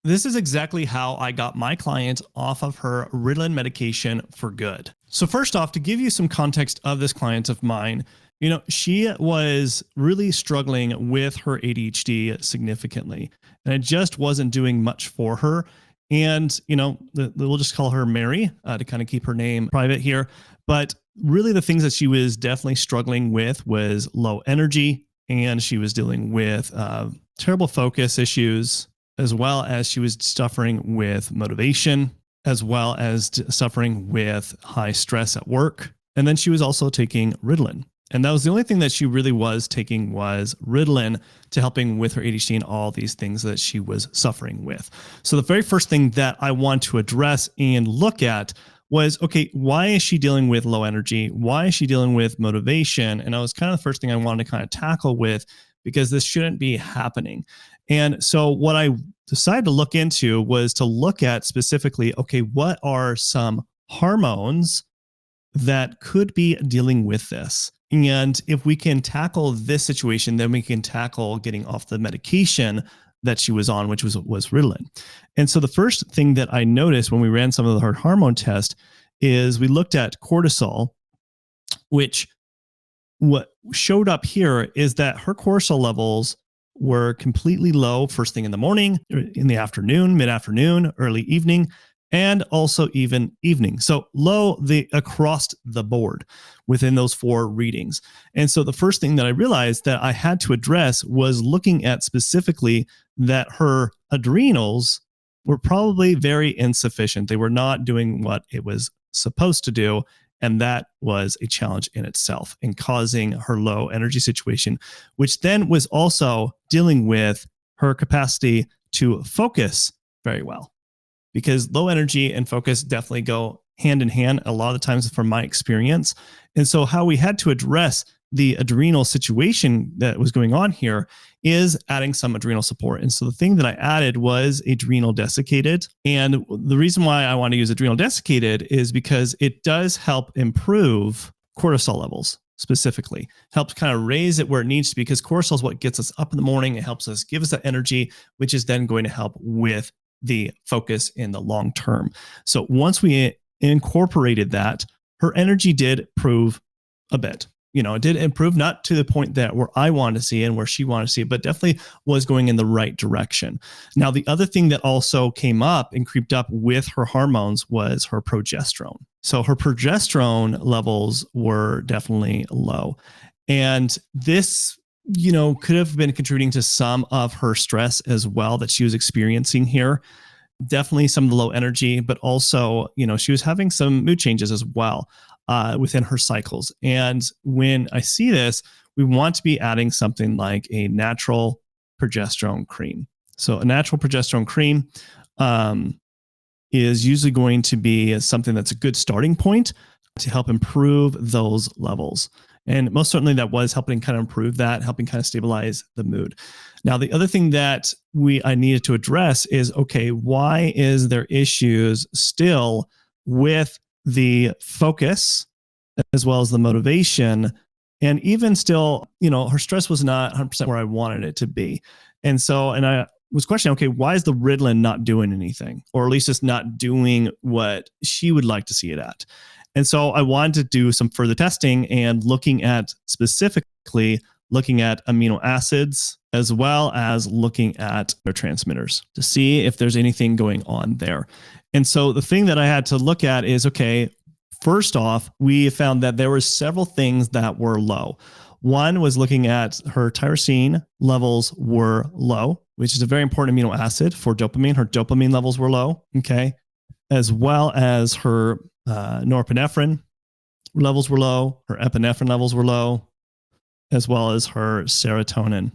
This is exactly how I got my client off of her Ritalin medication for good. So first off, to give you some context of this client of mine, she was really struggling with her ADHD significantly, and it just wasn't doing much for her. And, we'll just call her Mary to kind of keep her name private here. But really the things that she was definitely struggling with was low energy, and she was dealing with terrible focus issues, as well as she was suffering with motivation, as well as suffering with high stress at work. And then she was also taking Ritalin. And that was the only thing that she really was taking was Ritalin to helping with her ADHD and all these things that she was suffering with. So the very first thing that I want to address and look at was, okay, why is she dealing with low energy? Why is she dealing with motivation? And that was kind of the first thing I wanted to kind of tackle with, because this shouldn't be happening. And so what I decided to look into was to look at specifically, okay, what are some hormones that could be dealing with this? And if we can tackle this situation, then we can tackle getting off the medication that she was on, which was Ritalin. And so the first thing that I noticed when we ran some of her hormone tests is we looked at cortisol, which what showed up here is that her cortisol levels were completely low first thing in the morning, in the afternoon, mid-afternoon, early evening, and also even evening. So low across the board within those 4 readings. And so the first thing that I realized that I had to address was looking at specifically that her adrenals were probably very insufficient. They were not doing what it was supposed to do. And that was a challenge in itself and causing her low energy situation, which then was also dealing with her capacity to focus very well, because low energy and focus definitely go hand in hand a lot of the times from my experience. And so how we had to address the adrenal situation that was going on here is adding some adrenal support. And so the thing that I added was adrenal desiccated. And the reason why I want to use adrenal desiccated is because it does help improve cortisol levels specifically, helps kind of raise it where it needs to be, because cortisol is what gets us up in the morning. It helps us give us that energy, which is then going to help with the focus in the long term. So once we incorporated that, her energy did improve a bit. It did improve, not to the point that where I wanted to see it and where she wanted to see it, but definitely was going in the right direction. Now, the other thing that also came up and creeped up with her hormones was her progesterone. So her progesterone levels were definitely low. And this, could have been contributing to some of her stress as well that she was experiencing here. Definitely some of the low energy, but also, she was having some mood changes as well within her cycles. And when I see this, we want to be adding something like a natural progesterone cream. So a natural progesterone cream is usually going to be something that's a good starting point to help improve those levels. And most certainly that was helping kind of improve that, helping kind of stabilize the mood. Now, the other thing that I needed to address is, okay, why is there issues still with the focus as well as the motivation? And even still, her stress was not 100% where I wanted it to be. And I was questioning, okay, why is the Ritalin not doing anything? Or at least it's not doing what she would like to see it at. And so I wanted to do some further testing and specifically looking at amino acids, as well as looking at neurotransmitters to see if there's anything going on there. And so the thing that I had to look at is, okay, first off, we found that there were several things that were low. One was looking at her tyrosine levels were low, which is a very important amino acid for dopamine. Her dopamine levels were low, okay, as well as her norepinephrine levels were low, her epinephrine levels were low, as well as her serotonin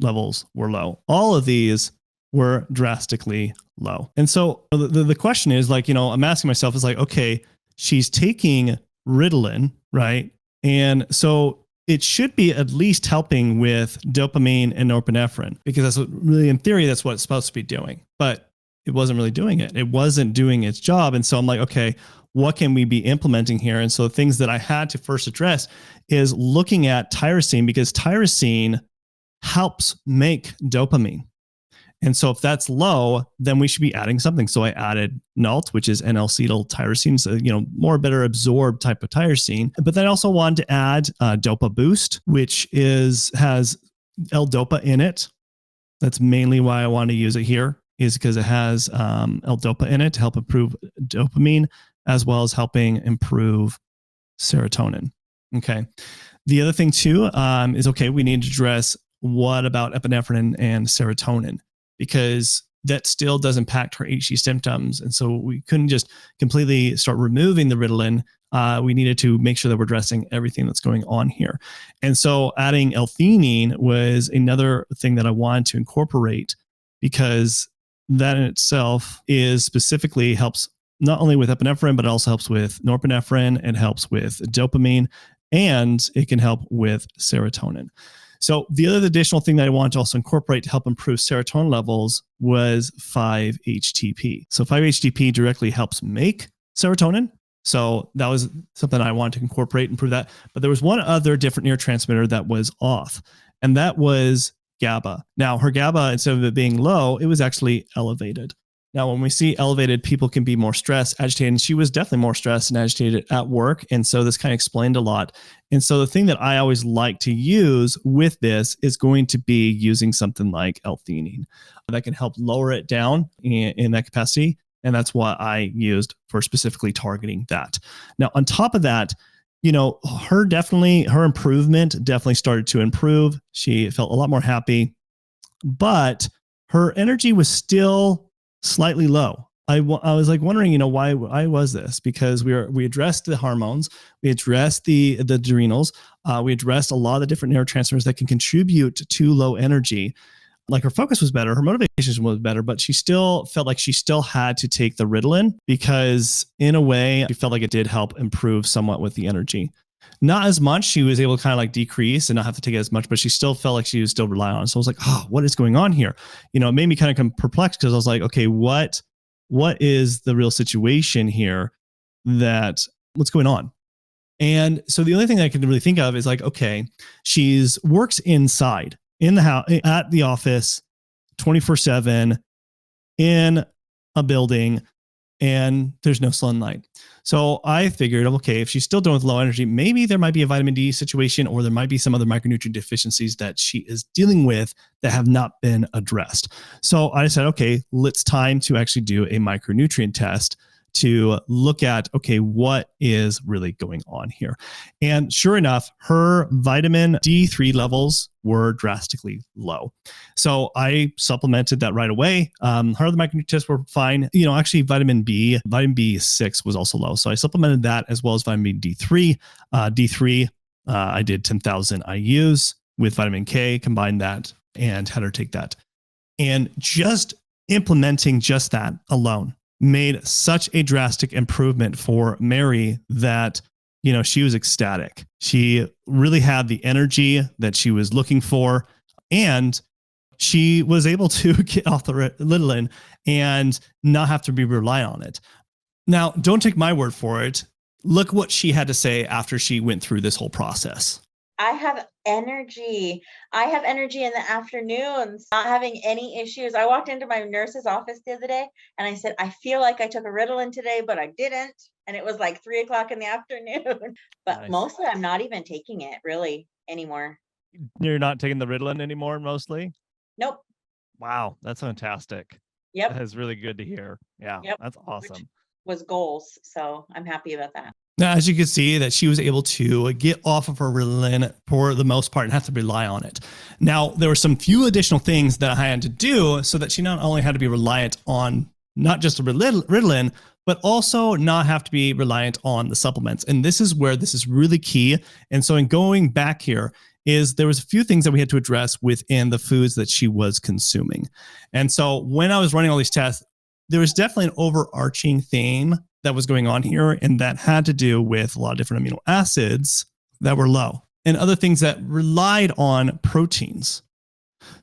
levels were low. All of these were drastically low. And so the question is, like, I'm asking myself is like, okay, she's taking Ritalin, right? And so it should be at least helping with dopamine and norepinephrine, because that's what, really, in theory, that's what it's supposed to be doing. But it wasn't really doing it. It wasn't doing its job. And so I'm like, okay, what can we be implementing here? And so the things that I had to first address is looking at tyrosine, because tyrosine helps make dopamine. And so if that's low, then we should be adding something. So I added NALT, which is N-L-acetyl tyrosine, so, more better absorbed type of tyrosine. But then I also wanted to add Dopa Boost, which has L-Dopa in it. That's mainly why I want to use it here, is because it has L-Dopa in it to help improve dopamine, as well as helping improve serotonin. Okay. The other thing too is, we need to address what about epinephrine and serotonin, because that still does impact her HD symptoms. And so we couldn't just completely start removing the Ritalin. We needed to make sure that we're addressing everything that's going on here. And so adding L-theanine was another thing that I wanted to incorporate, because that in itself is specifically helps not only with epinephrine, but it also helps with norepinephrine. It helps with dopamine, and it can help with serotonin. So the other additional thing that I wanted to also incorporate to help improve serotonin levels was 5-HTP. So 5-HTP directly helps make serotonin. So that was something I wanted to incorporate and improve that. But there was one other different neurotransmitter that was off, and that was GABA. Now, her GABA, instead of it being low, it was actually elevated. Now, when we see elevated, people can be more stressed, agitated, and she was definitely more stressed and agitated at work. And so this kind of explained a lot. And so the thing that I always like to use with this is going to be using something like L-theanine that can help lower it down in that capacity. And that's what I used for specifically targeting that. Now, on top of that, her improvement definitely started to improve. She felt a lot more happy, but her energy was still slightly low. I was like wondering, why was this? Because we addressed the hormones, we addressed the adrenals, we addressed a lot of the different neurotransmitters that can contribute to low energy. Like, her focus was better, her motivation was better, but she still felt like she still had to take the Ritalin, because in a way, she felt like it did help improve somewhat with the energy. Not as much. She was able to kind of like decrease and not have to take it as much, but she still felt like she was still relying on it. So I was like, what is going on here? It made me kind of perplexed, because I was like, okay, what is the real situation here? What's going on? And so the only thing I can really think of is like, okay, she's works inside in the house, at the office, 24/7 in a building, and there's no sunlight. So I figured, okay, if she's still dealing with low energy, maybe there might be a vitamin D situation, or there might be some other micronutrient deficiencies that she is dealing with that have not been addressed. So I said, okay, it's time to actually do a micronutrient test to look at, okay, what is really going on here? And sure enough, her vitamin D3 levels were drastically low. So I supplemented that right away. Her other micronutrient tests were fine. Actually vitamin B6 was also low. So I supplemented that, as well as vitamin D3. D3, I did 10,000 IUs with vitamin K, combined that, and had her take that. And just implementing just that alone made such a drastic improvement for Mary that, she was ecstatic. She really had the energy that she was looking for, and she was able to get off the Ritalin and not have to rely on it. Now, don't take my word for it. Look what she had to say after she went through this whole process. I have energy. I have energy in the afternoons, not having any issues. I walked into my nurse's office the other day and I said, I feel like I took a Ritalin today, but I didn't. And it was like 3:00 in the afternoon. But Nice. Mostly I'm not even taking it really anymore. You're not taking the Ritalin anymore, mostly? Nope. Wow, that's fantastic. Yep. That is really good to hear. Yeah, Yep. that's awesome. Which was goals. So I'm happy about that. Now, as you can see, that she was able to get off of her Ritalin for the most part and have to rely on it. Now, there were some few additional things that I had to do so that she not only had to be reliant on not just the Ritalin, but also not have to be reliant on the supplements. And this is where this is really key. And so in going back here, there was a few things that we had to address within the foods that she was consuming. And so when I was running all these tests, there was definitely an overarching theme that was going on here, and that had to do with a lot of different amino acids that were low and other things that relied on proteins.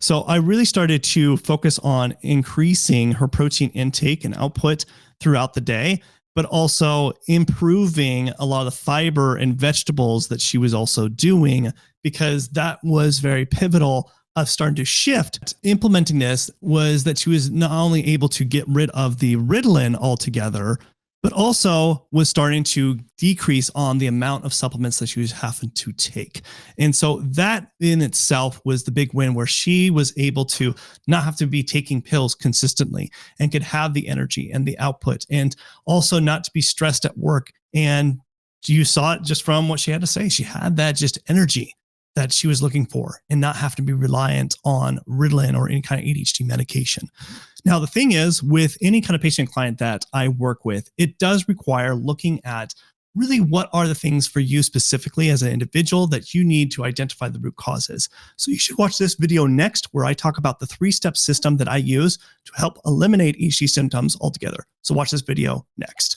So I really started to focus on increasing her protein intake and output throughout the day, but also improving a lot of the fiber and vegetables that she was also doing, because that was very pivotal starting to shift implementing this was that she was not only able to get rid of the Ritalin altogether, but also was starting to decrease on the amount of supplements that she was having to take. And so that in itself was the big win, where she was able to not have to be taking pills consistently and could have the energy and the output, and also not to be stressed at work. And you saw it just from what she had to say. She had that just energy that she was looking for and not have to be reliant on Ritalin or any kind of ADHD medication. Now, the thing is, with any kind of patient client that I work with, it does require looking at really what are the things for you specifically as an individual that you need to identify the root causes. So you should watch this video next, where I talk about the 3-step system that I use to help eliminate ADHD symptoms altogether. So watch this video next.